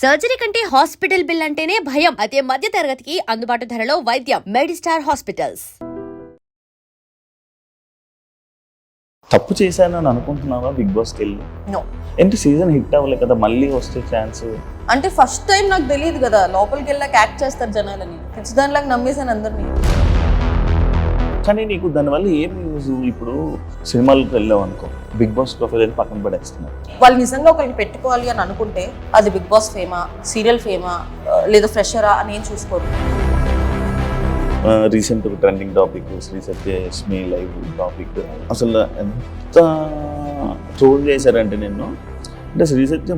Surgery కంటే hospital bill అంటేనే భయం. అదే మధ్య తరగతికి అందుబాటు ధరలో వైద్యం. Medistar hospitals. తప్పు చేశానని అనుకుంటున్నావా బిగ్ బాస్కి వెళ్ళి? నో. ఏంటి సీజన్ హిట్ అవ్వలే కదా, మళ్ళీ వస్తే ఛాన్స్? అంటే ఫస్ట్ టైం నాకు తెలియదు కదా, లోపలికి వెళ్ళాక యాక్ట్ చేస్తారు జనాలని. ఖచ్చితంగా నమ్మేశాను అందరినీ. కానీ నీకు దానివల్ల ఏం యూజ్? ఇప్పుడు సినిమాలకు వెళ్ళావు అనుకో, బిగ్ బాస్ ప్రొఫైల్ పక్కన పడేస్తున్నారు. వాళ్ళు నిజంగా ఒకరిని పెట్టుకోవాలి అని అనుకుంటే అది బిగ్ బాస్ ఫేమా, సీరియల్ ఫేమా, లేదా ఫ్రెషరా అని ఏం చూసుకోరు. Recent trending topic Sri Satyalakshmi live topic, అసలు ఎంత ట్రోల్ చేశారంటే నిన్ను. అంటే శ్రీ సత్య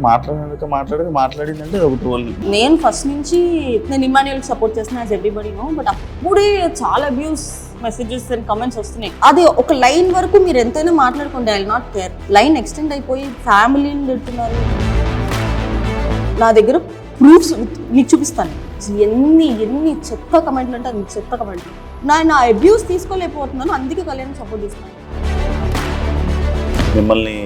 మాట్లాడిందంటే ఒక ట్రోల్. నేను ఫస్ట్ నుంచి నేను ఇమాన్యుయల్కి సపోర్ట్ చేస్తున్నా యాజ్ ఎవ్రీబడి నో, బట్ అప్పుడే చాలా అబ్యూస్ మెసేజెస్ అండ్ కమెంట్స్ వస్తున్నాయి. అది ఒక లైన్ వరకు మీరు ఎంతైనా మాట్లాడుకోండి, I will not care. Line extend అయిపోయి ఫ్యామిలీని పెడుతున్నారు. నా దగ్గర ప్రూఫ్స్ నీకు చూపిస్తాను. ఎన్ని చెత్త కమెంట్లు అంటే అది చెత్త కమెంట్లు. నా అబ్యూస్ తీసుకోలేకపోతున్నాను, అందుకే కళ్యాణ్ సపోర్ట్ చేస్తున్నాను. మిమ్మల్ని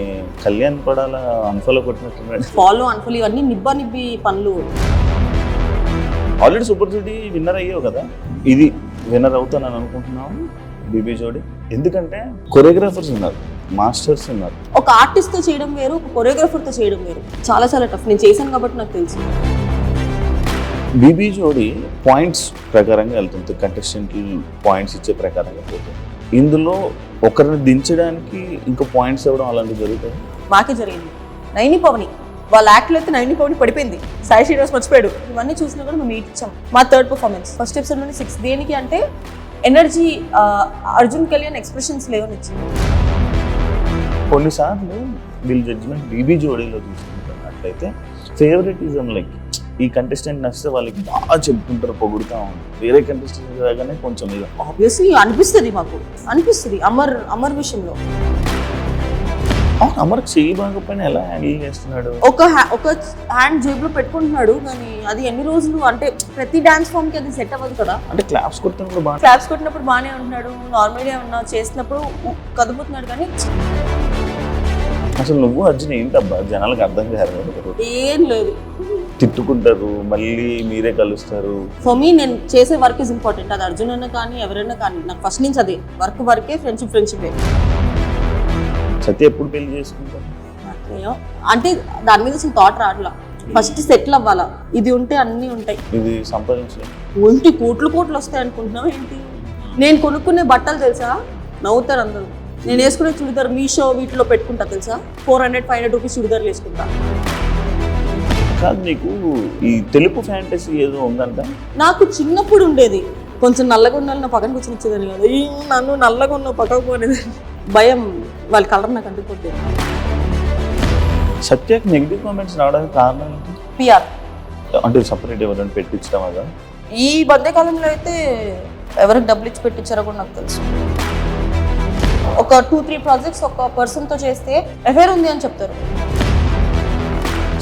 కళ్యాణ్ పడాలా అన్ఫాలో కొట్టినట్టున్నాడు. ఫాలో అన్ఫాలో ఇవన్నీ నిబ్బి పనులు. ఆల్రెడీ సూపర్ జోడీ విన్నర్ అయ్యావు కదా, ఇది విన్నర్ అవుతానని అనుకుంటున్నావు బీబీ జోడీ? ఎందుకంటే కొరియోగ్రాఫర్స్ ఉన్నారు, మాస్టర్స్ ఉన్నారు. ఒక ఆర్టిస్ట్తో చేయడం వేరు, ఒక కొరియోగ్రాఫర్తో చేయడం వేరు. చాలా టఫ్. నేను చేశాను కాబట్టి నాకు తెలుసు. బీబీ జోడీ పాయింట్స్ ప్రకారంగా వెళ్తుంది, కంటెస్టెంట్లు పాయింట్స్ ఇచ్చే ప్రకారంగా పోతుంది. ఇందులో ఒకరిని దించడానికి ఇంకో పాయింట్స్ ఇవ్వడం అలాంటివి జరుగుతుంది. మాకే జరిగింది. నైని పవని వాళ్ళ యాక్ట్లో అయితే నైని పవని పడిపోయింది, సాయి శ్రీనివాస్ మర్చిపోయాడు. ఇవన్నీ చూసినా కూడా మేము ఇచ్చాం. మా థర్డ్ పర్ఫార్మెన్స్ ఫస్ట్ ఎపిసోడ్లోనే 6. దేనికి అంటే ఎనర్జీ, అర్జున్ కళ్యాణ్ ఎక్స్ప్రెషన్స్ లేవని ఇచ్చింది. కొన్నిసార్లు వీళ్ళ జడ్జిమెంట్ బీబీ జోడీలో చూసుకుంటున్నట్లయితే ఫేవరెటిజం, లైక్ ఈ కంటెస్టెంట్ నచ్చితే వాళ్ళకి బాగా చెప్పుకుంటారు, పొగుడుతూ ఉంటారు. వేరే కంటెస్టెంట్ రాగానే కొంచెం ఇక ఆబ్వియస్లీ అనిపిస్తుంది, మాకు అనిపిస్తుంది. అమర్ విషయంలో అమర్కి చెయ్యి బాగపోయినా ఎలా హ్యాండిల్ చేస్తున్నాడు? ఒక హ్యాండ్ జేబులో పెట్టుకుంటున్నాడు, కానీ అది ఎన్ని రోజులు అంటే ప్రతి డాన్స్ ఫామ్ కి అది సెట్ అవ్వదు కదా. అంటే క్లాప్స్ కొట్టినప్పుడు బాగానే ఉంటున్నాడు, నార్మల్గా ఉన్నా, చేసినప్పుడు కదుపుతున్నాడు. కానీ అసలు నువ్వు అర్జున్ ఏంటబ్బా జనాలకు అర్థం కాదు. ఏం లేదు, తిట్టుకుంటారు, మళ్ళీ మీరే కలుస్తారు. ఫర్ మీ నేను చేసే వర్క్ ఇస్ ఇంపార్టెంట్. అది అర్జున్ అన్నా కానీ ఎవరైనా కానీ నాకు ఫస్ట్ నుంచి అదే వర్కే, ఫ్రెండ్షిప్. సత్య ఎప్పుడు పెళ్లి చేసుకుంటారు? అంటే దాని మీద అసలు థాట్ రావట్లా. ఫస్ట్ సెటిల్ అవ్వాలా, ఇది ఉంటే అన్నీ ఉంటాయి. ఇది సంపాదించలేదు ఒంటి కోట్లు వస్తాయి అనుకుంటున్నావు ఏంటి? నేను కొనుక్కునే బట్టలు తెలుసా, నవ్వుతారు అందరూ. నేను వేసుకునే చుడిదార్ మీషో వీటిలో పెట్టుకుంటా తెలుసా, 400-500 రూపీస్ చుడిదార్లు వేసుకుంటా. కాదు, నీకు ఈ తెలుపు ఫ్యాంటసీ ఏదో ఉందంట? నాకు చిన్నప్పుడు ఉండేది. కొంచెం నల్లగా ఉండాలి, నా పక్కన కూర్చొని వచ్చేదాన్ని కదా. నన్ను నల్లగా ఉన్న పక్కకు పోనేది భయం, వాళ్ళ కలర్ నాకు అంటుకుంటే. సత్యకి నెగిటివ్ కామెంట్స్ రావడానికి కారణం ఏంటి? పిఆర్ అంటే సపరేట్ ఎవరైనా పెట్టించడం కదా. ఈ మధ్యకాలంలో అయితే ఎవరికి డబ్బులు ఇచ్చి పెట్టించారో కూడా నాకు తెలుసు. ఒక 2-3 ప్రాజెక్ట్స్ ఒక పర్సన్తో చేస్తే ఎఫైర్ ఉంది అని చెప్తారు.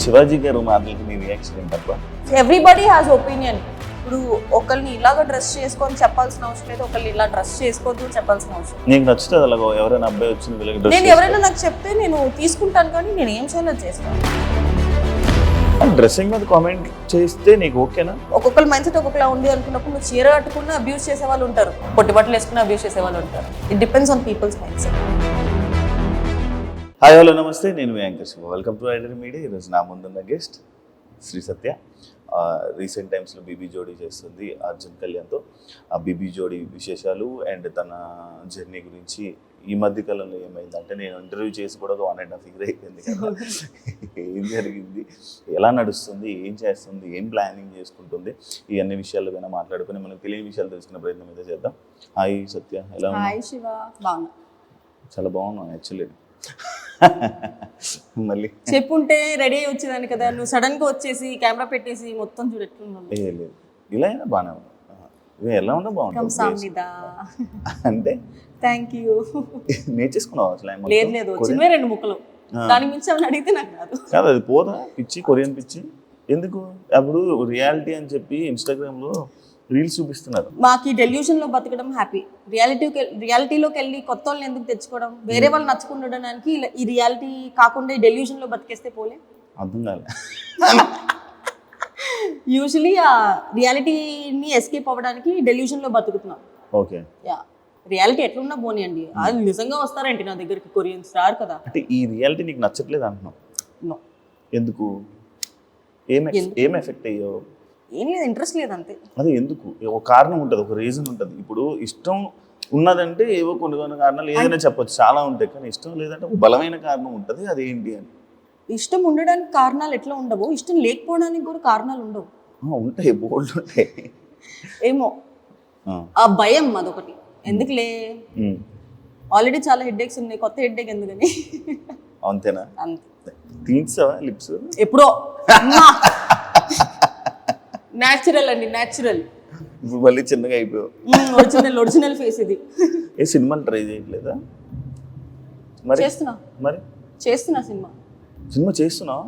శివాజీ గారు మాటలకి నీ రియాక్షన్ ఏంటబ్బా? Everybody has opinion. ఇప్పుడు ఒకరిని ఇలాగ డ్రెస్ చేసుకొని చెప్పాల్సిన అవసరం లేదు, ఒకరిని ఇలా డ్రెస్ చేసుకోవద్దు చెప్పాల్సిన అవసరం. నీకు నచ్చుతుంది అలాగో ఎవరైనా అబ్బాయి వచ్చి నేను ఎవరైనా నాకు చెప్తే నేను తీసుకుంటాను, కానీ నేను ఏం చేయాలో చేస్తాను. డ్రెస్సింగ్ మీద కామెంట్ చేస్తే నీకు ఓకేనా? ఒక్కొక్కరు మైండ్ సెట్ ఒక్కొక్కలా ఉంది అనుకున్నప్పుడు నువ్వు చీర కట్టుకున్న అబ్యూస్ చేసే వాళ్ళు ఉంటారు, పొట్టి బట్టలు వేసుకున్న అబ్యూస్ చేసే వాళ్ళు ఉంటారు. It depends on people's mindset. Hi hello నమస్తే, నేను anchor Shiva. Welcome to Aider media. ఈరోజు నా ముందున్న గెస్ట్ శ్రీ సత్య. రీసెంట్ టైమ్స్లో బీబీ జోడీ చేస్తుంది అర్జున్ కళ్యాణ్తో. ఆ బీబీ జోడీ విశేషాలు అండ్ తన జర్నీ గురించి ఈ మధ్య కాలంలో ఏమైందంటే, నేను ఇంటర్వ్యూ చేసి కూడా 1.5 year అయిపోయింది కదా. ఏం జరిగింది, ఎలా నడుస్తుంది, ఏం చేస్తుంది, ఏం ప్లానింగ్ చేసుకుంటుంది, ఈ అన్ని విషయాలు పైన మాట్లాడుకుని మనకు తెలియని విషయాలు తెలుసుకునే ప్రయత్నం అయితే చేద్దాం. హాయ్ సత్య, ఎలా ఉన్నా? హాయ్ శివ, బాగున్నా. చాలా బాగున్నాను యాక్చువల్లీ. మళ్ళీ చెప్పుంటే రెడీ అయ్యి వచ్చేదాన్ని కదా, నువ్వు సడన్ గా వచ్చేసి కెమెరా పెట్టేసి మొత్తం చూడెట్లున్నాను. లేదు, ఇలా అయినా బాగానే ఉంది. ఎలా ఉన్నా బాగుంటుంది అంటే. Thank you. నేర్చేసుకున్నావు అసలు? లేదు, చిన్నవే 2 ముక్కలు, దాని మించి ఏమైనా అడిగితే నాకు కాదు. అది పోదా పిచ్చి, కొరియన్ పిచ్చి ఎందుకు? అప్పుడు రియాలిటీ అని చెప్పి ఇన్స్టాగ్రామ్లో రీల్స్ చూపిస్తున్నారు. మాకు ఈ డెల్యూషన్ లో బతకడం హ్యాపీ. రియాలిటీలోకి వెళ్ళి కొత్త వాళ్ళని ఎందుకు తెచ్చుకోవడం, వేరే వాళ్ళు నచ్చుకుండడానికి ఈ రియాలిటీ కాకుండా ఈ డెల్యూషన్ లో బతికేస్తే పోలే. అర్థం కాలే. యూజువలీ ఆ రియాలిటీని ఎస్కేప్ అవ్వడానికి డెల్యూషన్లో బతుకుతున్నాం. ఓకే. యా, రియాలిటీ ఎట్లున్నా పోనీయండి, అది నిజంగా వస్తారేంటి నా దగ్గరికి కొరియన్స్ రారు కదా. అంటే ఈ రియాలిటీ నీకు నచ్చట్లేదు అంటున్నావు. నో, ఎందుకు? ఏం ఎఫెక్ట్ అయ్యో? ఏం లేదు, ఇంట్రెస్ట్ లేదు అంతే. అదే ఎందుకు? ఒక కారణం ఉంటుంది, ఒక రీజన్ ఉంటుంది. ఇప్పుడు ఇష్టం ఉన్నదంటే ఏవో కొన్ని కారణాలు ఏదైనా చెప్పొచ్చు, చాలా ఉంటాయి. కానీ ఇష్టం లేదంటే ఒక బలమైన కారణం ఉంటుంది, అది ఏంటి అని. ఇష్టం ఉండడానికి కారణాలు ఎట్లా ఉండవు, ఇష్టం లేకపోవడానికి కూడా కారణాలు ఉండవు. ఉంటాయి, బోల్డ్ ఉంటాయి. ఏమో ఆ భయం అదొకటి. ఎందుకులే, ఆల్రెడీ చాలా హెడ్ఏక్స్ ఉన్నాయి, కొత్త హెడ్ఏక్ ఎందుకని. అంతేనా? అంతే. తీర్చావా లిప్స్? ఎప్పుడో న్యాచురల్ అండి, న్యాచురల్. ఇప్పుడు మళ్ళీ చిన్నగా అయిపోయావు. ఒరిజినల్ ఫేస్ ఇది. ఏ సినిమాలు ట్రై చేయట్లేదా మరి? చేస్తున్నా సినిమా చేస్తున్నావా?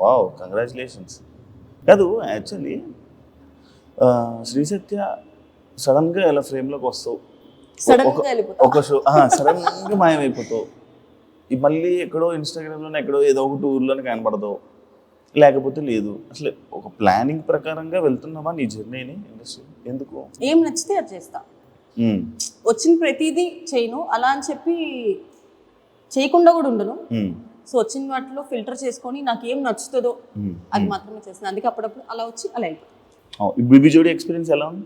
Wow, congratulations. కాదు, యాక్చువల్లీ శ్రీ సత్య సడన్గా ఇలా ఫ్రేమ్లోకి వస్తావు, ఒక షో సడన్గా మాయమైపోతావు, మళ్ళీ ఎక్కడో ఇన్స్టాగ్రామ్లోనే ఎక్కడో ఏదో ఒక టూర్లోనే కనపడతావు, లేకపోతే లేదు. అసలు ఒక ప్లానింగ్ ప్రకారంగా వెళ్తున్నావా నీ జర్నీని ఇండస్ట్రీ? ఎందుకు? ఏం నచ్చితే అది చేస్తా, వచ్చిన ప్రతిదీ చేయను అలా అని చెప్పి చేయకుండా కూడా ఉండను. సో వచ్చిన వాటిలో ఫిల్టర్ చేసుకొని నాకు ఏం నచ్చుతుందో అది మాత్రమే చేస్తాను. అందుకే అప్పుడప్పుడు అలా వచ్చి అలా వెళ్ళిపోతాను. బీబీ జోడి ఎక్స్పీరియన్స్ ఎలా ఉంది?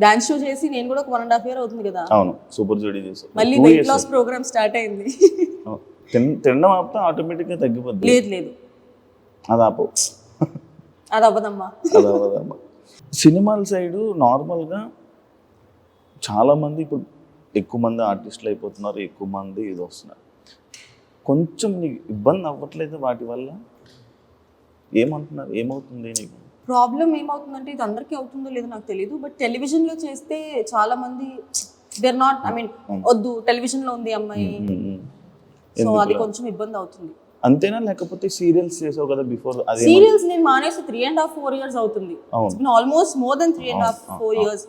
డాన్స్ షో చేసి నేను కూడా ఒక 1.5 year అవుతుంది కదా. అవును, సూపర్ జోడి చేసి మళ్ళీ వెయిట్ లాస్ ప్రోగ్రామ్ స్టార్ట్ అయింది. తినడం ఆపితే ఆటోమేటిక్గా తగ్గిపోద్ది. లేదు అది ఆపో, అది అవ్వదమ్మా. సినిమాల సైడు నార్మల్గా చాలామంది ఇప్పుడు ఎక్కువ మంది ఆర్టిస్టులు అయిపోతున్నారు, ఎక్కువ మంది ఇది వస్తున్నారు. కొంచెం నీకు ఇబ్బంది అవ్వట్లేదు వాటి వల్ల? ఏమంటున్నారు, ఏమవుతుంది నీకు ప్రాబ్లం? ఏమవుతుందంటే ఇది అందరికీ అవుతుందో లేదో నాకు తెలియదు, బట్ టెలివిజన్లో చేస్తే చాలా మంది దేర్ నాట్, ఐ మీన్ వద్దు టెలివిజన్లో ఉంది అమ్మాయి, సో అది కొంచెం ఇబ్బంది అవుతుంది. అంతేనా? లేకపోతే సీరియల్స్ చేసావు కదా బిఫోర్? సీరియల్స్ నేను మానేసి 3.5-4 years అవుతుంది. Almost more than 3.5-4 years.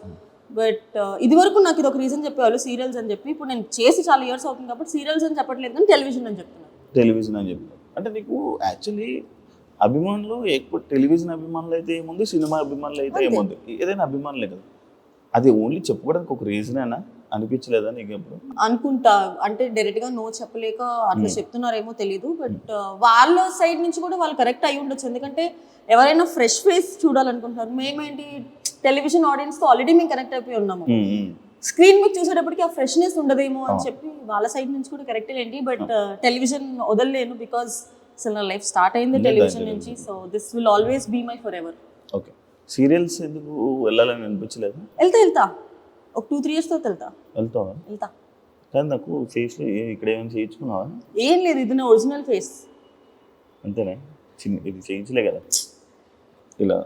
But ఇది వరకు నాకు ఇది ఒక రీజన్ చెప్పేవాళ్ళు సీరియల్స్ అని చెప్పి. ఇప్పుడు నేను చేసి చాలా ఇయర్స్ అవుతుంది కాబట్టి సీరియల్స్ అని చెప్పట్లేదు, కానీ టెలివిజన్ అని చెప్తున్నాను. టెలివిజన్ అని చెప్తాను. అంటే నీకు యాక్చువల్లీ అభిమానులు ఎక్కువ టెలివిజన్ అభిమానులు అయితే ఏముంది, సినిమా అభిమానులు అయితే ఏముంది, ఏదైనా అభిమానులే కదా. అది ఓన్లీ చెప్పుకోవడానికి ఒక రీజన్ అయినా అనిపించలేదా నీకు ఎప్పుడు? అనుకుంటా, అంటే డైరెక్ట్ గా నో చెప్పలేక అట్లా చెప్తున్నారేమో తెలీదు. బట్ వాళ్ళ సైడ్ నుంచి కూడా వాళ్ళు కరెక్ట్ అయి ఉండొచ్చు. ఎందుకంటే ఎవరైనా ఫ్రెష్ ఫేస్ చూడాలనుకుంటున్నారు. మేమేంటి టెలివిజన్ ఆడియన్స్ తో ఆల్రెడీ మేము కనెక్ట్ అయిపోయి ఉన్నాము. స్క్రీన్ మీద చూసేటప్పటికి ఆ ఫ్రెష్నెస్ ఉండదేమో అని చెప్పి వాళ్ళ సైడ్ నుంచి కూడా కరెక్టే ఏంటి. బట్ టెలివిజన్ వదలలేను, బికాస్ అసలు నా లైఫ్ స్టార్ట్ అయింది టెలివిజన్ నుంచి. So this will always be my for ever. Okay. Serials ఎందుకు వెళ్ళాలని అనిపించలేదు? వెళ్తా ఒక 2-3 years తో వెళ్తా. కానీ నాకు ఫేస్ ఇక్కడ ఏమైనా చేయించుకున్నావా? ఏం లేదు, ఇది నా ఒరిజినల్ ఫేస్. అంతేనా? ఇది చేయించలే కదా ఇలా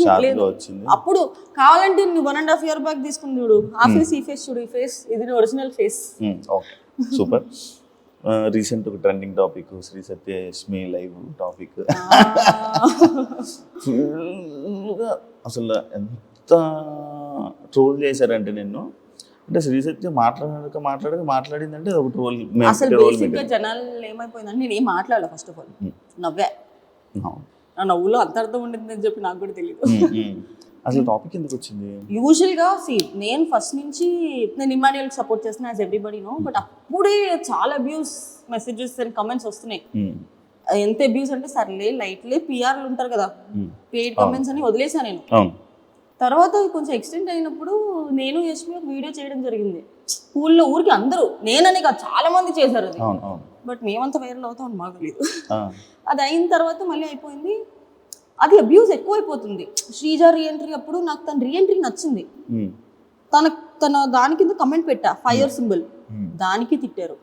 షార్ప్గా వచ్చింది. అప్పుడు కావాలంటే నువ్వు 1.5 year బ్యాక్ తీసుకుని చూడు, ఆ ఫేస్ ఈ ఫేస్ చూడు, ఈ ఫేస్ ఇది నా original face. Okay, super. Recent ఒక ట్రెండింగ్ టాపిక్ శ్రీ సత్య యష్మి లైవ్ టాపిక్. ఫుల్గా అసలు ఎంత ట్రోల్ చేశారంటే నిన్ను. అంటే శ్రీ సత్య మాట్లాడిందంటే ఒక ట్రోల్. అసలు బేసిక్గా జనాలు ఏమైపోయిందంటే నేను ఏం మాట్లాడాలి, ఫస్ట్ ఆఫ్ ఆల్ నవ్వే. నా నవ్వులో అంత అర్థం ఉండిందని చెప్పి నాకు కూడా తెలియదు. అసలు టాపిక్ ఎందుకు వచ్చింది? యూజువల్గా నేను ఫస్ట్ నుంచి నేను ఇమాన్యుయల్కి సపోర్ట్ చేస్తున్నా, యాజ్ ఎవ్రీబడి నో. బట్ అప్పుడే చాలా అబ్యూస్ మెసేజెస్ అండ్ కమెంట్స్ వస్తున్నాయి. ఎంత అబ్యూస్ అంటే సర్లే లైట్లే, పిఆర్లు ఉంటారు కదా, పెయిడ్ కమెంట్స్ అని వదిలేసా నేను. తర్వాత కొంచెం ఎక్స్టెండ్ అయినప్పుడు నేను యష్మి ఒక వీడియో చేయడం జరిగింది స్కూల్లో. ఊరికి అందరూ, నేననే కాదు చాలా మంది చేశారు అది. బట్ మేమంతా వైరల్ అవుతామని మాకు తెలియదు. అది అయిన తర్వాత మళ్ళీ అయిపోయింది. అది అబ్యూస్ ఎక్కువైపోతుంది. శ్రీజ రీఎంట్రీ అప్పుడు నాకు తన రీఎంట్రీ నచ్చింది. తన దాని కింద కమెంట్ పెట్టా, ఫైర్ సింబల్, దానికి తిట్టారు.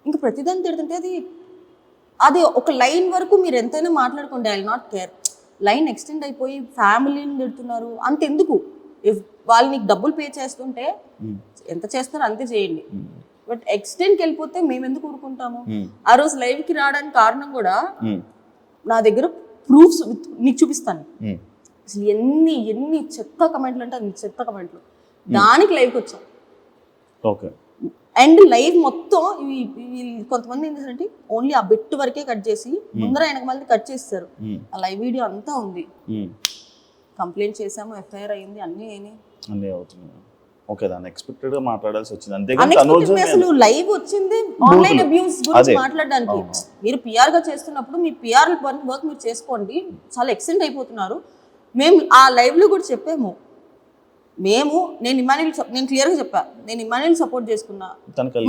ఇంకా ప్రతిదాన్ని తిడుతుంటే అది ఒక లైన్ వరకు మీరు ఎంతైనా మాట్లాడుకోండి, I will not care. Line extend అయిపోయి ఫ్యామిలీని తిడుతున్నారు, అంతెందుకు? ఇఫ్ వాళ్ళు నీకు డబ్బులు పే చేస్తుంటే ఎంత చేస్తారో అంతే చేయండి. బట్ ఎక్స్టెండ్కి వెళ్ళిపోతే మేము ఎందుకు ఊరుకుంటాము? ఆ రోజు లైవ్కి రావడానికి కారణం కూడా నా దగ్గర ప్రూఫ్స్ నీకు చూపిస్తాను. అసలు ఎన్ని చెత్త కమెంట్లు అంటే అన్ని చెత్త కమెంట్లు, దానికి లైవ్కి వచ్చాం. ఓకే. అండ్ లైవ్ మొత్తం కొంతమంది ఏం చేశారంటే ఓన్లీ ఆ బిట్ వరకే కట్ చేసి ముందర వెనక మళ్ళీ కట్ చేస్తారు. ఆ లైవ్ వీడియో అంతా ఉంది. కంప్లైంట్ చేసాము, ఎఫ్ఐఆర్ అయింది, అన్నీ అయినాయి. అన్నీ అవుతున్నాయి. ఓకే, దాన్ని ఎక్స్పెక్టెడ్ గా మాట్లాడాల్సి వచ్చింది. అంతేగాని అసలు లైవ్ వచ్చింది ఆన్లైన్ అబ్యూస్ గురించి మాట్లాడడానికి. మీరు పిఆర్ గా చేస్తున్నప్పుడు మీ పిఆర్ వర్క్ మీరు చేసుకోండి. చాలా ఎక్స్టెండ్ అయిపోతున్నారు. మేము ఆ లైవ్ లో కూడా చెప్పాము, నేను క్లియర్ గా చెప్పా, నేను ఇమాన్యుయల్ సపోర్ట్ చేసుకున్నా,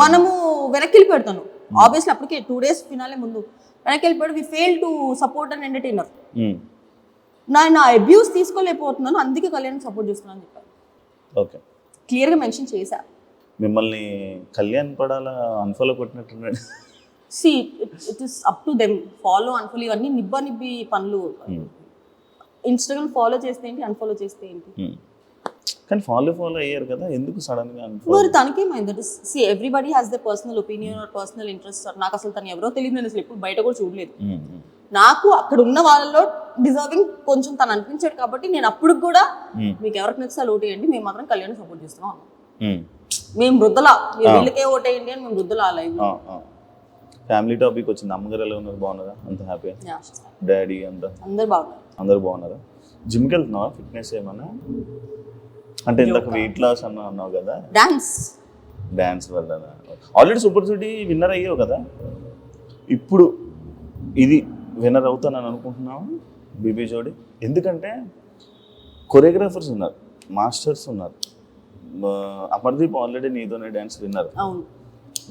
మనము వెనక్కి వెళ్ళిపెడతాను. ఆబ్వియస్లీ అప్పటికే 2 days ఫినాలే ముందు వెనక్కి వెళ్ళిపోయాడు. We fail to support and entertainer. నా అబ్యూస్ తీసుకోలేకపోతున్నాను, అందుకే కళ్యాణ్ సపోర్ట్ చేస్తున్నాను అని చెప్పాను. ఓకే, క్లియర్ గా మెన్షన్ చేశా. మిమ్మల్ని కళ్యాణ్ పడాలా అన్ఫాలో కొట్టినట్టున్నాడు. See it is up to them. Follow unfollow ఇవన్నీ నిబ్బి పనులు. ఇన్స్టాగ్రామ్ ఫాలో చేస్తే ఏంటి, అన్ఫాలో చేస్తే ఏంటి? కానీ ఫాలో అయ్యారు కదా, ఎందుకు సడన్ గా? మరి తనకేమైంది? See everybody has the personal opinion or personal interest. నాకు అసలు తను ఎవరో తెలియదు, నేను అసలు ఎప్పుడు బయట కూడా చూడలేదు. నాకు అక్కడ ఉన్న వాళ్ళలో డిజర్వింగ్ కొంచెం తను అనిపించాడు కాబట్టి నేను అప్పుడు కూడా మీకు ఎవరికి నచ్చితే ఓటేయండి, మేము మాత్రం కళ్యాణ్ సపోర్ట్ చేస్తున్నాం. మేము వృద్ధలా వీళ్ళకే ఓటేయండి అని మేము వృద్ధలా లైవ్. ఫ్యామిలీ టాపిక్ వచ్చింది. అమ్మగారు ఎలా ఉన్నారు? బాగున్నారా? అంత హ్యాపీ? డాడీ అంతా అందరు బాగున్నారా? జిమ్కి వెళ్తున్నావా? ఫిట్నెస్ ఏమన్నా? అంటే ఇంతకు వెయిట్ లాస్ అన్నావు కదా, డాన్స్ వల్ల. ఆల్రెడీ సూపర్ సిటీ విన్నర్ అయ్యావు కదా, ఇప్పుడు ఇది విన్నర్ అవుతానని అనుకుంటున్నావు బీబీ జోడి? ఎందుకంటే కొరియోగ్రాఫర్స్ ఉన్నారు, మాస్టర్స్ ఉన్నారు. అమర్దీప్ ఆల్రెడీ నీతోనే dance winner,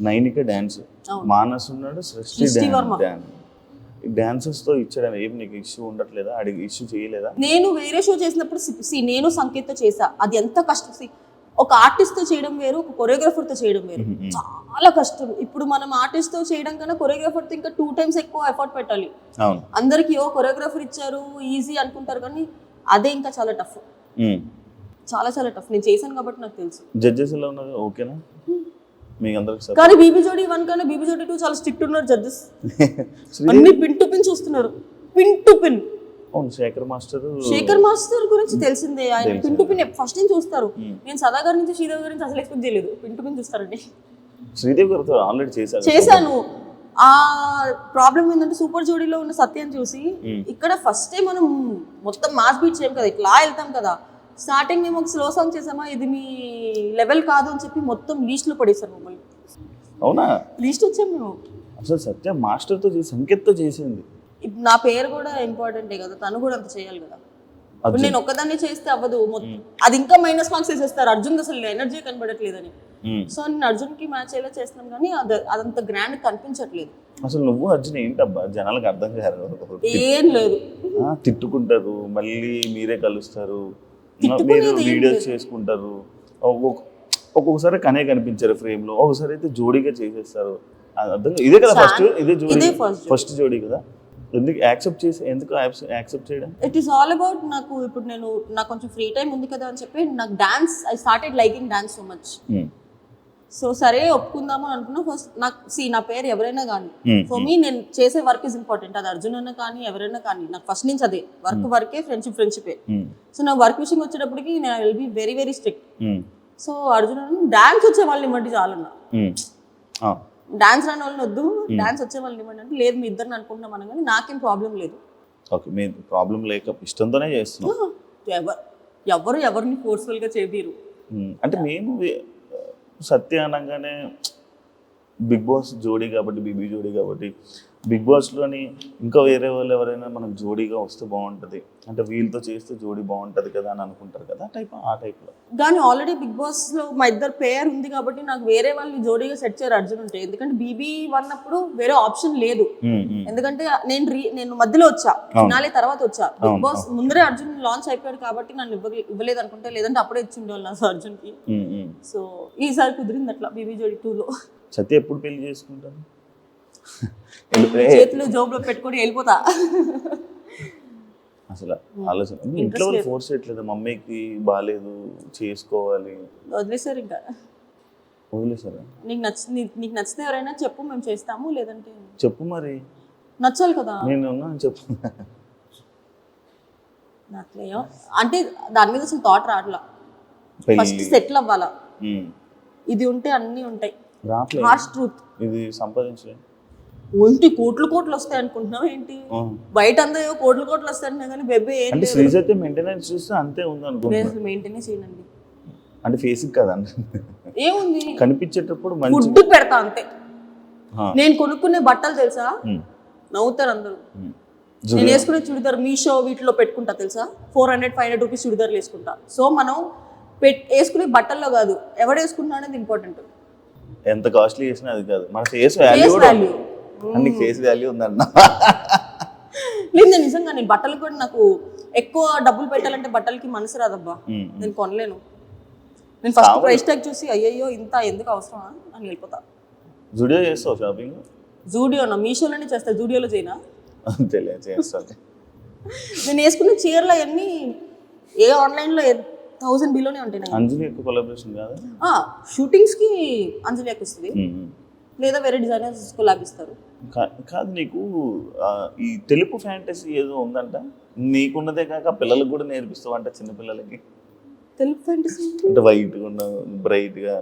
Nainika dance, Manas ఉన్నాడు, సృష్టి డాన్స్. డాన్సెస్ తో ఇచ్చడం ఏం నీకు ఇష్యూ ఉండట్లేదా? అడిగి ఇష్యూ చేయలేదా? నేను వేరే షో చేసినప్పుడు నేను సంకేత చేసా. అది ఎంత కష్టం. ఒక ఆర్టిస్ట్ తో చేయడం వేరు, ఒక కొరియోగ్రాఫర్ తో చేయడం వేరు. చాలా కష్టం. ఇప్పుడు మనం ఆర్టిస్ట్ తో చేయడం కన్నా కొరియోగ్రాఫర్ తో ఇంకా 2 times ఎక్కువ ఎఫర్ట్ పెట్టాలి. అందరికి కొరియోగ్రాఫర్ ఇచ్చారు ఈజీ అనుకుంటారు, కానీ అదే ఇంకా చాలా టఫ్. చాలా చాలా టఫ్. నేను చేశాను కాబట్టి నాకు తెలుసు. జడ్జెస్ ఎలా ఉన్నారు? ఓకేనా మీకు అందరికి? కానీ బీబీ జోడి 1 కన్నా బీబీ జోడి 2 చాలా స్ట్రిక్ట్ ఉన్నారు జడ్జెస్. అన్ని పిన్ టు పిన్ చూస్తున్నారు, పిన్ టు పిన్. అవును, శేఖర్ మాస్టర్ గురించి తెలిసిందే. ఆయన పిన్ టు పిన్ ఫస్ట్ నుంచి చూస్తారు. నేను సదా గారి నుంచి శ్రీదేవి గారి నుంచి అసలు ఎక్స్పెక్ట్ చేయలేదు, పిన్ టు పిన్ చూస్తారండి. శ్రీదేవి గారితో ఆల్రెడీ చేశాను. ఆ ప్రాబ్లం ఏంటంటే సూపర్ జోడీలో ఉన్న సత్యాన్ని చూసి ఇక్కడ ఫస్ట్ టైం మనం మొత్తం మాస్ బీట్ చేయం కదా, ఇట్లా వెళ్తాం కదా. స్టార్టింగ్ మేము ఒక స్లో సాంగ్ చేసామా, ఇది మీ లెవెల్ కాదు అని చెప్పి మొత్తం లీస్ట్ లో పడేసారు మమ్మల్ని. అవునా? లీస్ట్ వచ్చాం మేము. అసలు సత్య మాస్టర్ తో సంకేత్తో చేసింది. నా పేరు కూడా ఇంపార్టెంటే కదా, తను కూడా అంత చేయాలి కదా. ఇప్పుడు నేను ఒక్కదాన్ని చేస్తే అవ్వదు, అది ఇంకా మైనస్ మార్క్స్ వేసేస్తారు. అర్జున్ అసలు ఎనర్జీ కనబడట్లేదని. సో నేను అర్జున్ కి మ్యాచ్ అయ్యేలా చేస్తున్నాం, కానీ అదంత గ్రాండ్ కనిపించట్లేదు. అసలు నువ్వు అర్జున్ ఏంటబ్బా జనాలకు అర్థం కాదు. ఏం లేదు, తిట్టుకుంటారు, మళ్ళీ మీరే కలుస్తారు, మీరు వీడియోస్ చేసుకుంటారు. ఒక్కొక్కసారి కనే కనిపించారు ఫ్రేమ్ లో, ఒకసారి అయితే జోడీగా చేసేస్తారు. ఇదే కదా ఫస్ట్ జోడీ కదా. ఎందుకు యాక్సెప్ట్ చేయడం? ఇట్ ఈస్ ఆల్ అబౌట్ నాకు ఇప్పుడు నాకు కొంచెం ఫ్రీ టైం ఉంది కదా అని చెప్పి నాకు dance, I started liking dance so much. So సరే ఒప్పుకుందాము అనుకున్నా. ఫస్ట్ నా పేరు ఎవరైనా కానీ ఫర్ మీ నేను చేసే వర్క్ ఇస్ ఇంపార్టెంట్. అది అర్జున్ అన్న కానీ ఎవరైనా కానీ నాకు ఫస్ట్ నుంచి అదే వర్కే, ఫ్రెండ్షిపే. సో నా వర్క్ విషయం వచ్చేటప్పటికి నేను I will be very very strict. So Arjun అన్న డాన్స్ వచ్చే వాళ్ళని ఇవ్వండి చాలన్నా, డాన్స్ రాని వాళ్ళని వద్దు, డాన్స్ వచ్చే వాళ్ళని ఇవ్వండి అంటే లేదు మీ ఇద్దరిని అనుకుంటున్నాం అన్న, కానీ నాకేం ప్రాబ్లం లేదు. ఓకే, మీ ప్రాబ్లం లేక ఇష్టంతోనే చేస్తున్నాం. ఎవరిని ఫోర్స్ఫుల్ గా చేయబీరు. అంటే మేము సత్య అనగానే బిగ్ బాస్ జోడీ కాబట్టి, బీబీ జోడీ కాబట్టి, బిగ్ బాస్లోని ఇంకా వేరే వాళ్ళు ఎవరైనా మనకు జోడీగా వస్తే బాగుంటుంది, అంటే వీళ్ళతో చేస్తే జోడీ బాగుంటుంది కదా అని అనుకుంటారు కదా, ఆ టైప్లో. కానీ ఆల్రెడీ బిగ్ బాస్లో మా ఇద్దరు పేర్ ఉంది కాబట్టి నాకు వేరే వాళ్ళని జోడీగా సెట్ చేయరు అర్జున్ ఉంటే. ఎందుకంటే బీబీ అన్నప్పుడు వేరే ఆప్షన్ లేదు. ఎందుకంటే నేను మధ్యలో వచ్చా, ఫినాలే తర్వాత వచ్చా. బిగ్ బాస్ ముందరే అర్జున్ లాంచ్ అయిపోయాడు కాబట్టి నన్ను ఇవ్వలేదు అనుకుంటే, లేదంటే అప్పుడే ఇచ్చిండేవాళ్ళు నా అర్జున్కి. సో ఈసారి కుదిరింది అట్లా బీబీ జోడీ 2లో. సత్య ఎప్పుడు పెళ్లి చేసుకుంటాను? చేతులు జోబులో పెట్టుకొని వెళ్ళిపోతా. అసలు ఆలోచన ఇంట్లో ఫోర్స్ చేయట్లేదు, మమ్మీకి బాగాలేదు చేసుకోవాలి, వదిలేసారు. ఇంకా వదిలేసారా? నీకు నచ్చితే ఎవరైనా చెప్పు, మేము చేస్తాము, లేదంటే చెప్పు. మరి నచ్చాలి కదా, నేను చెప్పు. నచ్చలేయో అంటే దాని మీద అసలు థాట్ రావట్లా. ఫస్ట్ సెటిల్ అవ్వాలా, ఇది ఉంటే అన్నీ ఉంటాయి. రావట్లేదు. Harsh truth. ఇది సంపాదించలేదు. ఒంటి కోట్లు వస్తాయి అనుకుంటున్నావు ఏంటి? బయట అందరూ ఏవో కోట్లు వస్తాయి కానీ బెబ్బే ఏం అంటే శ్రీజైతే మెయింటెనెన్స్ చూస్తే అంతే ఉంది అనుకుంటున్నాను. మెయింటైన్ చేయనండి. అంటే ఫేస్ కదా ఏముంది, కనిపించేటప్పుడు మంచి ఫుడ్ పెడతా అంతే. నేను కొనుక్కునే బట్టలు తెలుసా, నవ్వుతారు అందరూ. నేను వేసుకునే చుడిదార్ మీషో వీటిలో పెట్టుకుంటా తెలుసా, 400-500 రూపీస్ చుడిదార్లు వేసుకుంటా. సో మనం వేసుకునే బట్టల్లో కాదు, ఎవడు వేసుకుంటా అనేది ఇంపార్టెంట్. ఎంత కాస్ట్లీ చేసినా అది కాదు, మన ఫేస్ వాల్యూ కూడా అన్ని ఫేస్ వాల్యూ ఉందన్న. లేదు నేను నిజంగా నేను బట్టలకు కూడా నాకు ఎక్కువ డబ్బులు పెట్టాలంటే బట్టలకి మనసు రాదబ్బా, నేను కొనలేను. నేను ఫస్ట్ ప్రైస్ ట్యాగ్ చూసి అయ్యయ్యో ఇంత ఎందుకు అవసరమా అని వెళ్ళిపోతా. జూడియో చేస్తావు షాపింగ్? జూడియోనా, మీషోలోనే చేస్తా, జూడియోలో చేయనా? అంతేలే చేస్తాను. నేను వేసుకున్న చీరలు అవన్నీ ఏ ఆన్లైన్లో 1000 బిలోనే ఉంటాయి. అంజలి ఎక్కువ కొలాబరేషన్ కాదు, షూటింగ్స్కి అంజలి వస్తుంది, లేదా వేరే డిజైనర్స్ కొలాబ్ ఇస్తారు. కాదు నీకు ఈ తెలుపు ఫ్యాంటసీ ఏదో ఉందంట, నీకున్నదే కాక పిల్లలకు కూడా నేర్పిస్తావు అంట, చిన్నపిల్లలకి. తెలుపు ఫ్యాంటసీ అంటే వైట్గా ఉన్న బ్రైట్గా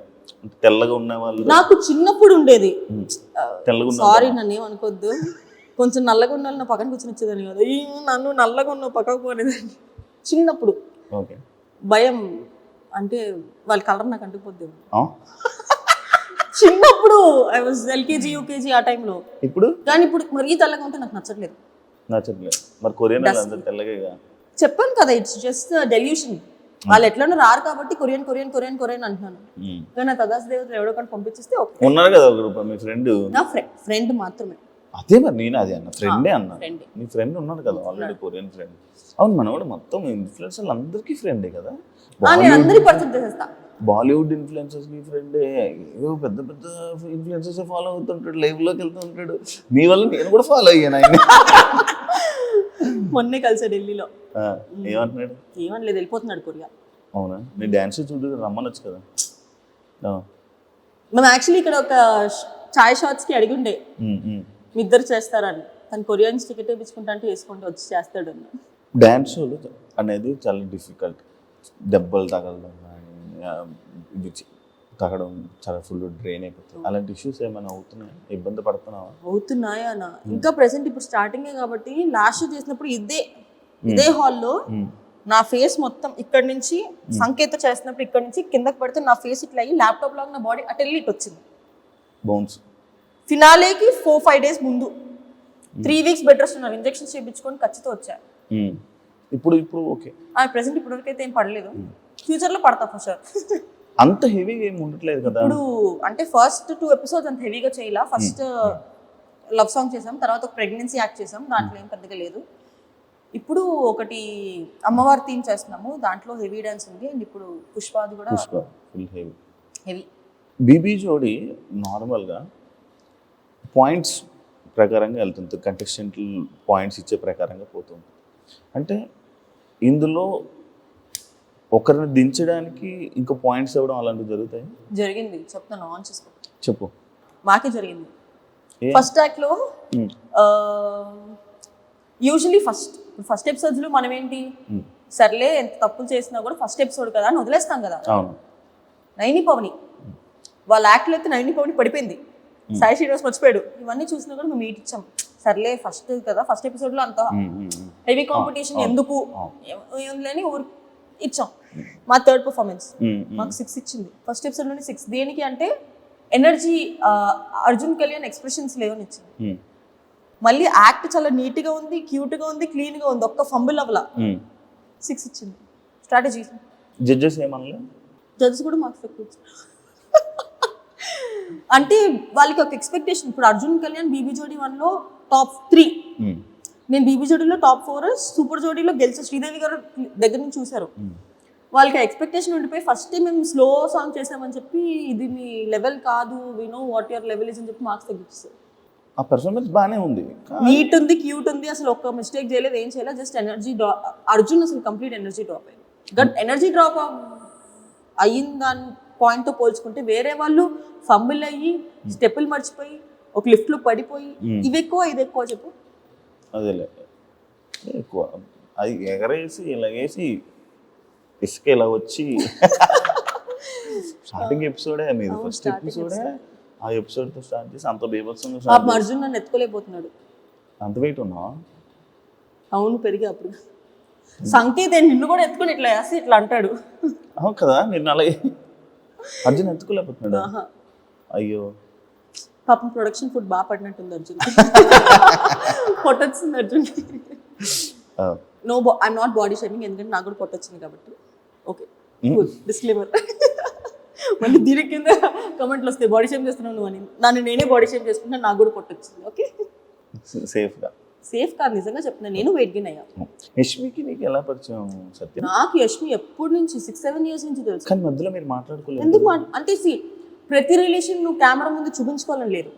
తెల్లగా ఉన్న వాళ్ళు. నాకు చిన్నప్పుడు ఉండేది. తెల్లగా ఉన్న, సారీ నన్ను ఏమనుకోవద్దు, కొంచెం నల్లగా ఉన్న వాళ్ళు నా పక్కన కూర్చొని వచ్చేదాన్ని కదా, నన్ను నల్లగా ఉన్న పక్కకు పోనేదాన్ని చిన్నప్పుడు. ఓకే, భయం అంటే వాళ్ళ కలర్ నాకు అంటుకుపోద్ది చిన్నప్పుడు. ఐ వాజ్ LKG UKG ఆ టైంలో. ఇప్పుడు కానీ ఇప్పుడు మరీ తెల్లగా ఉంటే నాకు నచ్చట్లేదు. మరి కొరియన్ అందరూ తెల్లగా. చెప్పాను కదా, ఇట్స్ జస్ట్ డెల్యూషన్. వాళ్ళు ఎట్లనో రారు కాబట్టి కొరియన్ కొరియన్ కొరియన్ కొరియన్ అంటున్నాను. కానీ నా తదాస్ దేవతలు ఎవడో కానీ పంపించిస్తే ఉన్నారు కదా ఒక గ్రూప్, మీ ఫ్రెండ్. నా ఫ్రెండ్ మాత్రమే. అదే మరి నేను అదే అన్న, ఫ్రెండే అన్నా. మీ ఫ్రెండ్ ఉన్నాడు కదా ఆల్రెడీ, కొరియన్ ఫ్రెండ్. అవును, మన కూడా మొత్తం ఇన్ఫ్లుయెన్సర్లు అందరికీ ఫ్రెండే కదా. నేను అందరికీ పరిచయం చేసేస్తా. బాలీవుడ్ ఇన్ఫ్లుయెన్సర్స్ కి ఫ్రెండే, ఏదో పెద్ద పెద్ద ఇన్ఫ్లుయెన్సర్స్ ఫాలో అవుతుంటాడు, లైవ్ లోకి వెళ్తూ ఉంటాడు. నీ వల్ల నేను కూడా ఫాలో అయ్యాను ఆయన. మొన్నే కలిసా ఢిల్లీలో. ఏమంటున్నాడు? ఏమనలేదు, వెళ్ళిపోతున్నాడు కొరియా. అవునా, నీ డాన్స్ చూడు రమ్మనొచ్చు కదా. మేము యాక్చువల్లీ ఇక్కడ ఒక చాయ్ షాట్స్కి అడిగి ఉండే మీ ఇద్దరు చేస్తారని, తను కొరియన్స్ టికెట్ వేయించుకుంటా అంటే వేసుకుంటూ వచ్చి చేస్తాడు అన్న. డ్యాన్స్ షోలు అనేది చాలా డిఫికల్ట్, దెబ్బలు తగలడం ఇది తగ్గడం చాలా ఫుల్ డ్రైన్ అయిపోతుంది. అలాంటి ఇష్యూస్ ఏమైనా అవుతున్నాయా, ఇబ్బంది పడుతున్నావా? అవుతున్నాయా అన్న, ఇంకా ప్రెసెంట్ ఇప్పుడు స్టార్టింగే కాబట్టి లాస్ట్ షో చేసినప్పుడు ఇదే హాల్లో నా ఫేస్ మొత్తం ఇక్కడ నుంచి సంకేత చేసినప్పుడు ఇక్కడ నుంచి కిందకి పడితే నా ఫేస్ ఇట్లా అయ్యి ల్యాప్టాప్ లాగా నా బాడీ అటు వెళ్ళి ఇటు వచ్చింది. బౌన్స్ ఫినాలేకి 4-5 డేస్ ముందు 3 వీక్స్ బెడ్ రెస్ట్ ఉన్నారు, ఇంజెక్షన్స్ చేయించుకొని ఖచ్చితంగా వచ్చా. ఇప్పుడు ఓకే, ప్రెసెంట్ ఇప్పటివరకు అయితే ఏం పడలేదు, ఫ్యూచర్లో పడతా ఫర్ షూర్. అంత హెవీగా ఏమి ఉండట్లేదు కదా ఇప్పుడు. అంటే ఫస్ట్ 2 ఎపిసోడ్స్ అంత హెవీగా చేయాల. ఫస్ట్ లవ్ సాంగ్ చేసాం, తర్వాత ఒక ప్రెగ్నెన్సీ యాక్ట్ చేసాం, దాంట్లో ఏం పెద్దగా లేదు. ఇప్పుడు ఒకటి అమ్మవారి థీమ్ చేస్తున్నాము, దాంట్లో హెవీ డాన్స్ ఉంది. అండ్ ఇప్పుడు పుష్పాది కూడా ఫుల్ హెవీ. బీబీ జోడి నార్మల్గా పాయింట్స్ ప్రకారంగా వెళ్తుంది, కంటెస్టెంట్ పాయింట్స్ ఇచ్చే ప్రకారంగా పోతుంది. అంటే ఇందులో ఒకరిని దించడానికి ఇంకో పాయింట్స్ ఇవ్వడం అలాంటివి జరుగుతాయి? జరిగింది, చెప్తాను, ఆన్ చేసుకో. చెప్పు. మాకే జరిగింది. ఫస్ట్ యాక్ట్లో యూజువలీ ఫస్ట్ ఎపిసోడ్స్లో మనం ఏంటి, సర్లే ఎంత తప్పులు చేసినా కూడా ఫస్ట్ ఎపిసోడ్ కదా అని వదిలేస్తాం కదా. నైని పవని వాళ్ళ యాక్ట్లో అయితే నైని పవని పడిపోయింది, సాయి శ్రీనివాస్ మర్చిపోయాడు, ఇవన్నీ చూసినా కూడా మేము మీట్ ఇచ్చాం. సర్లే ఫస్ట్ కదా, ఫస్ట్ ఎపిసోడ్లో అంత హెవీ కాంపిటీషన్ ఎందుకు లేని ఊరు ఇచ్చాం. మా థర్డ్ పర్ఫార్మెన్స్ మాకు 6 ఇచ్చింది. ఫస్ట్ ఎపిసోడ్లోనే 6. దేనికి అంటే ఎనర్జీ, అర్జున్ కళ్యాణ్ ఎక్స్ప్రెషన్స్ లేవని ఇచ్చింది. మళ్ళీ యాక్ట్ చాలా నీట్గా ఉంది, క్యూట్గా ఉంది, క్లీన్గా ఉంది, ఒక్క ఫంబుల్ అవ్వలా 6 ఇచ్చింది. స్ట్రాటజీ. జడ్జెస్ ఏమన్నా? జడ్జెస్ కూడా మాకు తక్కువ ఇచ్చారు. అంటే వాళ్ళకి ఒక ఎక్స్పెక్టేషన్. ఇప్పుడు అర్జున్ కళ్యాణ్ బీబీ జోడీ 1లో టాప్ 3, నేను బీబీ జోడీలో టాప్ 4, సూపర్ జోడీలో గెలిచే శ్రీదేవి గారు దగ్గర నుంచి చూశారు. వాళ్ళకి ఎక్స్పెక్టేషన్ ఉండిపోయి ఫస్ట్ మేము స్లో సాంగ్ చేసామని చెప్పి ఇది మీ లెవెల్ కాదు, we know what your level is అని చెప్పి మార్క్స్ తగ్గిస్తారు. ఆ పర్ఫార్మెన్స్ బాగానే ఉంది, నీట్ ఉంది, క్యూట్ ఉంది, అసలు ఒక్క మిస్టేక్ చేయలేదు, ఏం చేయలేదు, జస్ట్ ఎనర్జీ డ్రాప్. అర్జున్ అసలు కంప్లీట్ ఎనర్జీ డ్రాప్ అయింది. బట్ ఎనర్జీ డ్రాప్ అయిన దాని పాయింట్తో పోల్చుకుంటే వేరే వాళ్ళు ఫంబుల్ అయ్యి స్టెప్పులు మర్చిపోయి ఒక లిఫ్ట్లో పడిపోయి ఇవి ఎక్కువ ఇది ఎక్కువ చెప్పు. అదేలే ఎక్కువ, అది ఎగరేసి ఇలాగేసి ఇసుక ఇలా వచ్చి స్టార్టింగ్ ఎపిసోడే మీది, ఫస్ట్ ఎపిసోడే ఆ ఎపిసోడ్తో స్టార్ట్ చేసి అంత బీభత్సంగా ఆ స్టార్ట్ చేసి అర్జున్ నన్ను ఎత్తుకోలేకపోతున్నాడు. అంత వెయిట్ ఉన్నావా? అవును, పెరిగా అప్పుడు. సంకేత్ నిన్ను కూడా ఎత్తుకొని ఇట్లా వేసి ఇట్లా అంటాడు. అవును కదా, నిన్న అలాగే అర్జున్ ఎత్తుకోలేకపోతున్నాడు. ఆహా. అయ్యో, పాపం ప్రొడక్షన్ ఫుడ్ బాగా పడినట్టుంది అర్జున్. పొట్టొచ్చింది Arjun. No, I'm not body shaming, ఎందుకంటే నాకు కూడా పొట్టొచ్చింది కాబట్టి. Okay, disclaimer. మళ్ళీ దీని కింద కమెంట్లు వస్తాయి, బాడీ షేమ్ చేస్తున్నావు నువ్వు అని. నన్ను నేనే బాడీ షేమ్ చేసుకుంటా, నాకు కూడా పొట్టొచ్చింది. ఓకే, సేఫ్గా. సేఫ్ కాదు, నిజంగా చెప్తున్నా, నేను వెయిట్ గెయిన్ అయ్యా. యష్మికి నీకు ఎలా పరిచయం సత్యం? నాకు యష్మి ఎప్పటి నుంచి 6-7 years నుంచి తెలుసు. కానీ మధ్యలో మీరు మాట్లాడుకోలేదు. ఎందుకు అంటే ప్రతి రిలేషన్ నువ్వు కెమెరా ముందు చూపించుకోవాలని లేదు.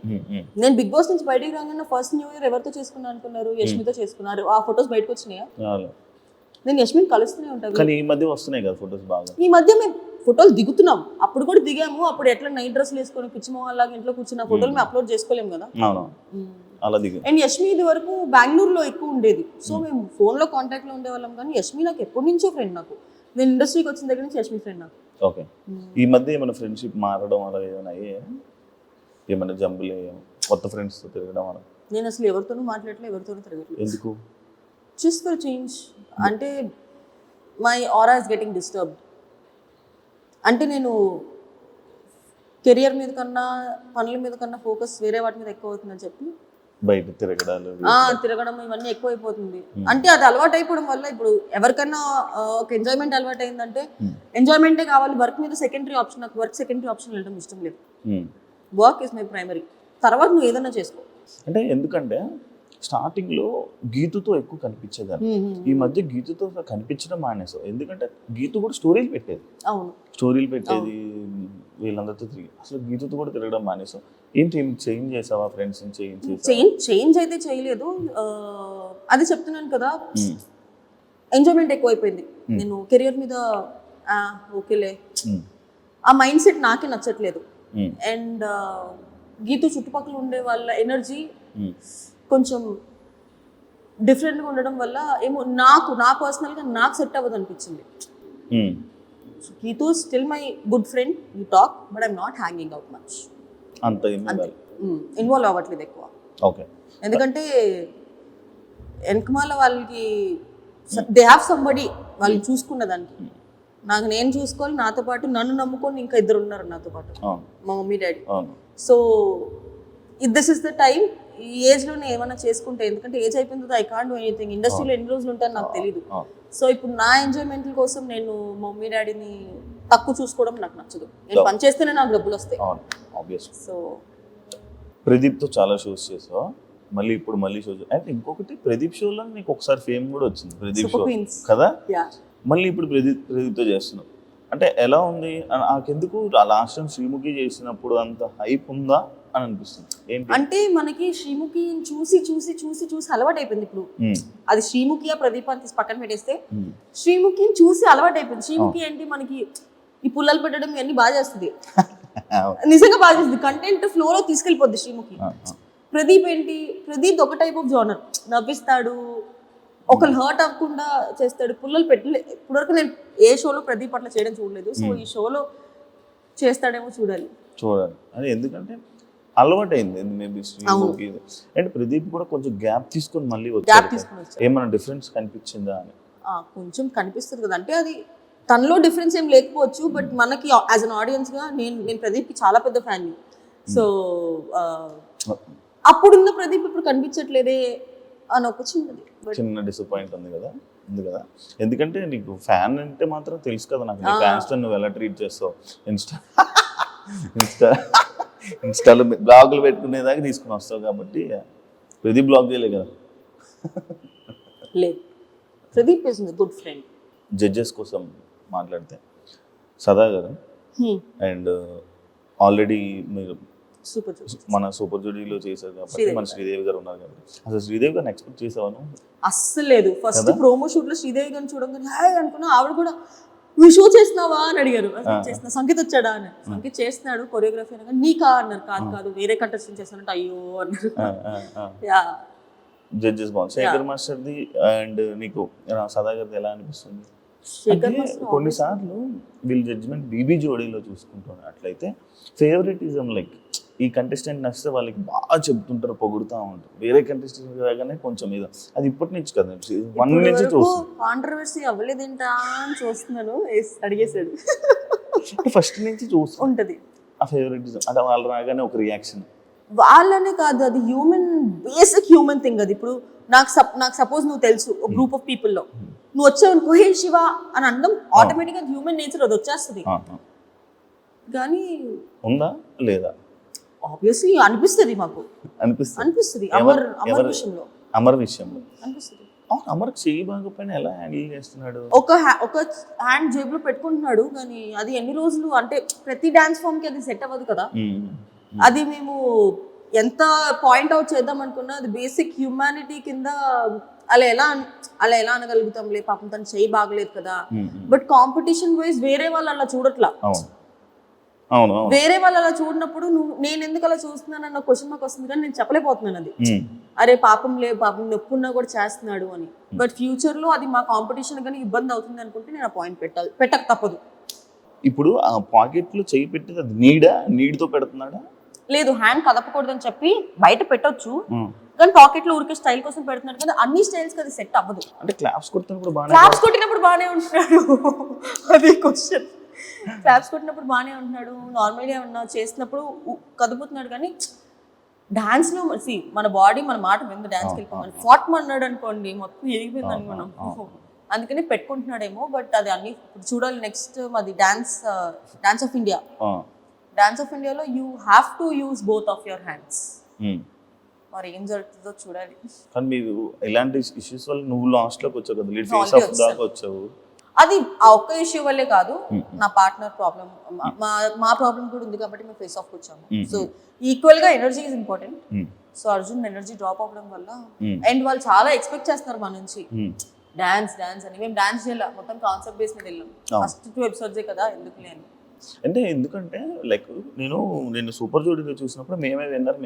నేను బిగ్ బాస్ నుంచి బయటకు రాగానే ఫస్ట్ న్యూ ఇయర్ ఎవరితో చేసుకున్నా అనుకున్నారు? యష్మితో చేసుకున్నారు. ఆ ఫొటోస్ బయటకు వచ్చినాయా? నేను యష్మిని కలుస్తూనే ఉంటాను. కానీ ఈ మధ్య వస్తున్నాయి కదా ఫొటోస్ బాగా. ఈ మధ్య మేము ఫోటోలు దిగుతున్నాం, అప్పుడు కూడా దిగాము. అప్పుడు ఎట్లా నైట్ డ్రెస్లు వేసుకొని పిచ్చి మొహాల్లాగా ఇంట్లో కూర్చున్న ఫోటోలు మేము అప్లోడ్ చేసుకోలేము కదా. అవును, అలా దిగు. అండ్ యష్మి ఇది వరకు బెంగళూరులో ఎక్కువ ఉండేది, సో మేము ఫోన్లో కాంటాక్ట్లో ఉండేవాళ్ళం. కానీ యష్మి నాకు ఎప్పటి నుంచో ఫ్రెండ్. నాకు నేను ఇండస్ట్రీకి వచ్చిన దగ్గర నుంచి యష్మి ఫ్రెండ్ నాకు. ఓకే, ఈ మధ్య ఏమైనా ఫ్రెండ్షిప్ మారడం అలా ఏమైనా అయ్యే? ఏమైనా జంబులు కొత్త ఫ్రెండ్స్తో తిరగడం అలా? నేను అసలు ఎవరితోనూ మాట్లాడలేదు, ఎవరితోనూ తిరగట్లేదు. ఎందుకు? Just for change. అంటే my aura is getting disturbed. అంటే నేను కెరియర్ మీద కన్నా పనుల మీద కన్నా ఫోకస్ వేరే వాటి మీద ఎక్కువ అవుతుందని చెప్పి బయట తిరగడాలు తిరగడం ఇవన్నీ ఎక్కువ అయిపోతుంది. అంటే అది అలవాటు అయిపోవడం వల్ల ఇప్పుడు ఎవరికన్నా ఒక ఎంజాయ్మెంట్ అలవాటు అయిందంటే ఎంజాయ్మెంటే కావాలి, వర్క్ మీద సెకండరీ ఆప్షన్. నాకు వర్క్ సెకండరీ ఆప్షన్ వెళ్ళడం ఇష్టం లేదు. వర్క్ ఇస్ మై ప్రైమరీ, తర్వాత నువ్వు ఏదైనా చేసుకో. అంటే ఎందుకంటే స్టార్టింగ్లో గీతుతో ఎక్కువ కనిపించేదాన్ని, ఈ మధ్య గీతుతో కనిపించడం మానేసావు. ఎందుకంటే గీతు కూడా స్టోరీలు పెట్టేది. అవును, స్టోరీలు పెట్టేది వీళ్ళందరితో తిరిగి. అసలు గీతుతో కూడా తిరగడం మానేసావు. ఏంటి చేంజ్ చేసావా? ఫ్రెండ్స్ చేంజ్ అయితే చేయలేదు. అది చెప్తున్నాను కదా, ఎంజాయ్మెంట్ ఎక్కువైపోయింది. నేను కెరియర్ మీద ఓకేలే, ఆ మైండ్ సెట్ నాకే నచ్చట్లేదు. అండ్ గీతు చుట్టుపక్కల ఉండే వాళ్ళ ఎనర్జీ కొంచెం డిఫరెంట్గా ఉండడం వల్ల ఏమో నా పర్సనల్గా నాకు సెట్ అవ్వదు అనిపించింది. Geethu still my good friend, you talk, but I'm not hanging out much. అంతే ఇన్వాల్వ్ అవ్వట్లేదు ఎక్కువ. ఓకే, ఎందుకంటే వెనకమాల వాళ్ళకి దే హ్యావ్ సంబడి వాళ్ళు చూసుకున్న దానికి. నాకు నేను చూసుకోవాలి, నాతో పాటు నన్ను నమ్ముకొని ఇంకా ఇద్దరు ఉన్నారు నాతో పాటు, మా mummy daddy. So this is the time. ఈ ఏజ్లోనే ఏమైనా చేసుకుంటే, ఎందుకంటే ఏజ్ అయిపోయిన తర్వాత ఐ కాంట్ డూ ఎనీథింగ్. ఇండస్ట్రీలో ఎన్ని రోజులు ఉంటాను నాకు తెలియదు. సో ఇప్పుడు నా ఎంజాయ్మెంట్ కోసం నేను మమ్మీ డాడీని తక్కువ చూసుకోవడం నాకు నచ్చదు. నేను పని చేస్తేనే నాకు డబ్బులు వస్తాయి. సో ప్రదీప్తో చాలా షోస్ చేసావు, మళ్ళీ ఇప్పుడు మళ్ళీ షోస్. అంటే ఇంకొకటి, ప్రదీప్ షోలో నీకు ఒకసారి ఫేమ్ కూడా వచ్చింది, ప్రదీప్ షో కదా. మళ్ళీ ఇప్పుడు ప్రదీప్తో చేస్తున్నావు. అంటే ఎలా ఉంది? నాకెందుకు లాస్ట్ టైం శ్రీముఖి చేసినప్పుడు అంత హైప్ ఉందా అని అనిపిస్తుంది. ఏంటి అంటే మనకి శ్రీముఖి చూసి చూసి చూసి చూసి అలవాటు అయిపోయింది. ఇప్పుడు అది శ్రీముఖియా ప్రదీప్ అని తీసి పక్కన పెట్టేస్తే శ్రీముఖిని చూసి అలవాటు అయిపోయింది. శ్రీముఖి ఏంటి మనకి ఈ పుల్లలు పెట్టడం ఇవన్నీ బాగా చేస్తుంది, నిజంగా బాగా చేస్తుంది. కంటెంట్ ఫ్లోలో తీసుకెళ్ళిపోద్ది శ్రీముఖి. ప్రదీప్ ఏంటి, ప్రదీప్ ఒక టైప్ ఆఫ్ జోనర్, నవ్విస్తాడు, ఒకళ్ళు హర్ట్ అవ్వకుండా చేస్తాడు. పుల్లలు పెట్టలే ఇప్పటివరకు నేను ఏ షోలో ప్రదీప్ అట్లా చేయడం చూడలేదు. సో ఈ షోలో చేస్తాడేమో చూడాలి. అది ఎందుకంటే అలవాటు అయింది మేబీ శ్రీముఖి. అండ్ ప్రదీప్ కూడా కొంచెం గ్యాప్ తీసుకొని మళ్ళీ వచ్చాడు. ఏమైనా డిఫరెన్స్ కనిపించిందా అని? కొంచెం కనిపిస్తుంది కదా. అంటే అది తనలో డిఫరెన్స్ ఏం లేకపోవచ్చు, బట్ మనకి యాజ్ అన్ ఆడియన్స్ గా నేను ప్రదీప్కి చాలా పెద్ద ఫ్యాన్. సో అప్పుడున్న ప్రదీప్ ఇప్పుడు కనిపించట్లేదే అని ఒక చిన్న డిసప్పాయింట్ ఉంది కదా. ఎందుకంటే నీకు ఫ్యాన్ అంటే మాత్రం తెలుసు కదా నాకు, నీ ఫ్యాన్స్ నువ్వు ఎలా ట్రీట్ చేస్తావు. ఇన్స్టాలో బ్లాగులు పెట్టుకునేదాకా తీసుకుని వస్తావు కాబట్టి ప్రదీప్ బ్లాగ్ చేయలే కదా. లేదు, Pradeep is good friend. Judges కోసం మాట్లాడితే సదా గారు అండ్ ఆల్రెడీ మీరు మన సూపర్ జోడీలో చేశారు కాబట్టి మన శ్రీదేవి గారు ఉన్నారు కాబట్టి, అసలు శ్రీదేవి గారిని ఎక్స్పెక్ట్ చేసావాను? అస్సలు లేదు. ఫస్ట్ ప్రోమో షూట్ లో శ్రీదేవి గారిని చూడగానే హాయ్ అనుకున్నా. ఆవిడ కూడా నువ్వు షో చేస్తున్నావా అని అడిగారు. చేస్తున్నా. సంగీత్ వచ్చాడా అని. సంగీత్ చేస్తున్నాడు కొరియోగ్రఫీ అనగా నీకా అన్నారు. కాదు వేరే కంటెస్టెంట్ చేస్తానంటే అయ్యో అన్నారు. జడ్జెస్ బాగుంది. శేఖర్ మాస్టర్ది అండ్ నీకు సదా గారిది ఎలా అనిపిస్తుంది? కొన్నిసార్లు వీళ్ళ జడ్జిమెంట్ బీబీ జోడీలో చూసుకుంటున్నట్లయితే ఫేవరెటిజం లైక్ ఈ కంటెస్టెంట్ నచ్చితే వాళ్ళకి బాగా చెప్తుంటారు, పొగుడుతూ ఉంటారు. వేరే కంటెస్టెంట్ రాగానే కొంచెం ఇది అది ఇప్పటి నుంచి కదా, 1 నుంచి చూస్తాను. కాంట్రవర్సీ అవ్వలేదేంటా అని చూస్తున్నాను, అడిగేశాడు. ఫస్ట్ నుంచి చూస్తాను ఉంటది ఆ ఫేవరెటిజం, అది వాళ్ళు రాగానే ఒక రియాక్షన్. వాళ్ళనే కాదు, అది హ్యూమన్, బేసిక్ హ్యూమన్ థింగ్ అది. ఇప్పుడు నాకు సపోజ్ నువ్వు తెలుసు ఒక గ్రూప్ ఆఫ్ పీపుల్లో నువ్వు వచ్చావు అనుకో, హే శివ అని అనడం ఆటోమేటిక్గా హ్యూమన్ నేచర్, అది వచ్చేస్తుంది. కానీ ఉందా లేదా ఆబ్వియస్లీ అనిపిస్తుంది మాకు, అనిపిస్తుంది అమర్ విషయంలో, అమర్ విషయంలో అనిపిస్తుంది. అమర్కి చెయ్యి బాగోపోయినా ఎలా హ్యాండిల్ చేస్తున్నాడు? ఒక హ్యాండ్ జేబులో పెట్టుకుంటున్నాడు, కానీ అది ఎన్ని రోజులు అంటే ప్రతి డాన్స్ ఫామ్ కి అది సెట్ అవ్వదు కదా. అది మేము ఎంత పాయింట్ అవుట్ చేద్దాం అనుకున్నా, అది బేసిక్ హ్యూమానిటీ కింద అలా ఎలా అనగలుగుతాంలే, పాపం తను చెయ్యి బాగలేదు కదా. బట్ కాంపిటీషన్ వైజ్ వేరే వాళ్ళు అలా చూడట్లా. అవును, వేరే వాళ్ళు అలా చూడనప్పుడు నేను ఎందుకు అలా చూస్తున్నానన్న క్వశ్చన్ మాకు వస్తుంది, కానీ నేను చెప్పలేకపోతున్నాను అది. అరే పాపం నొప్పున్నా కూడా చేస్తున్నాడు అని. బట్ ఫ్యూచర్ లో అది మా కాంపిటీషన్ కానీ ఇబ్బంది అవుతుంది అనుకుంటే నేను ఆ పాయింట్ పెట్టక తప్పదు. ఇప్పుడు ఆ పాకెట్ లో చెయ్యి పెట్టేది అది నీడ్తో పెడుతున్నాడా? లేదు, హ్యాండ్ కదపకూడదని చెప్పి బయట పెట్టొచ్చు, కానీ పాకెట్ లో ఊరికే స్టైల్ కోసం పెడుతున్నాడు కదా. అన్ని స్టైల్స్ కి అది సెట్ అవ్వదు. అంటే క్లాప్స్ కొట్టినప్పుడు బాగానే ఉంటున్నాడు, అది క్వశ్చన్. క్లాప్స్ కొట్టినప్పుడు బాగానే ఉంటున్నాడు, నార్మల్గా ఏమన్నా చేసినప్పుడు కదుపుతున్నాడు, కానీ డాన్స్ లో మన బాడీ మన మాట విందు. డాన్స్కి వెళ్ళిపోమని ఫాట్ అన్నాడు అనుకోండి, మొత్తం ఎగిపోయిందని మనం. అందుకని పెట్టుకుంటున్నాడేమో. బట్ అది అన్ని ఇప్పుడు చూడాలి. నెక్స్ట్ మాది dance of India. Dance of ఇండియాలో you have to use both of your hands. మరి ఏం జరుగుతుందో చూడాలి. కానీ మీరు ఎలాంటి ఇష్యూస్ వల్ల నువ్వు లాస్ట్ లోకి వచ్చావు కదా, లీడ్ ఫేస్ ఆఫ్ దాకా వచ్చావు. అది ఆ ఒక్క ఇష్యూ వల్లే కాదు, నా పార్ట్నర్ ప్రాబ్లం, మా ప్రాబ్లం కూడా ఉంది కాబట్టి మేము ఫేస్ ఆఫ్ వచ్చాము. సో ఈక్వల్ గా energy is important. So Arjun energy drop అవ్వడం వల్ల, అండ్ వాళ్ళు చాలా ఎక్స్పెక్ట్ చేస్తున్నారు మన నుంచి డాన్స్ అని. మేము డాన్స్ చేయాలి, మొత్తం కాన్సెప్ట్ బేస్ మీద వెళ్ళాం. ఫస్ట్ 2 ఎపిసోడ్సే కదా, ఎందుకు లేని. అంటే ఎందుకంటే లైక్ నేను సూపర్ జోడీలో చూసినప్పుడు మేమే విన్నర్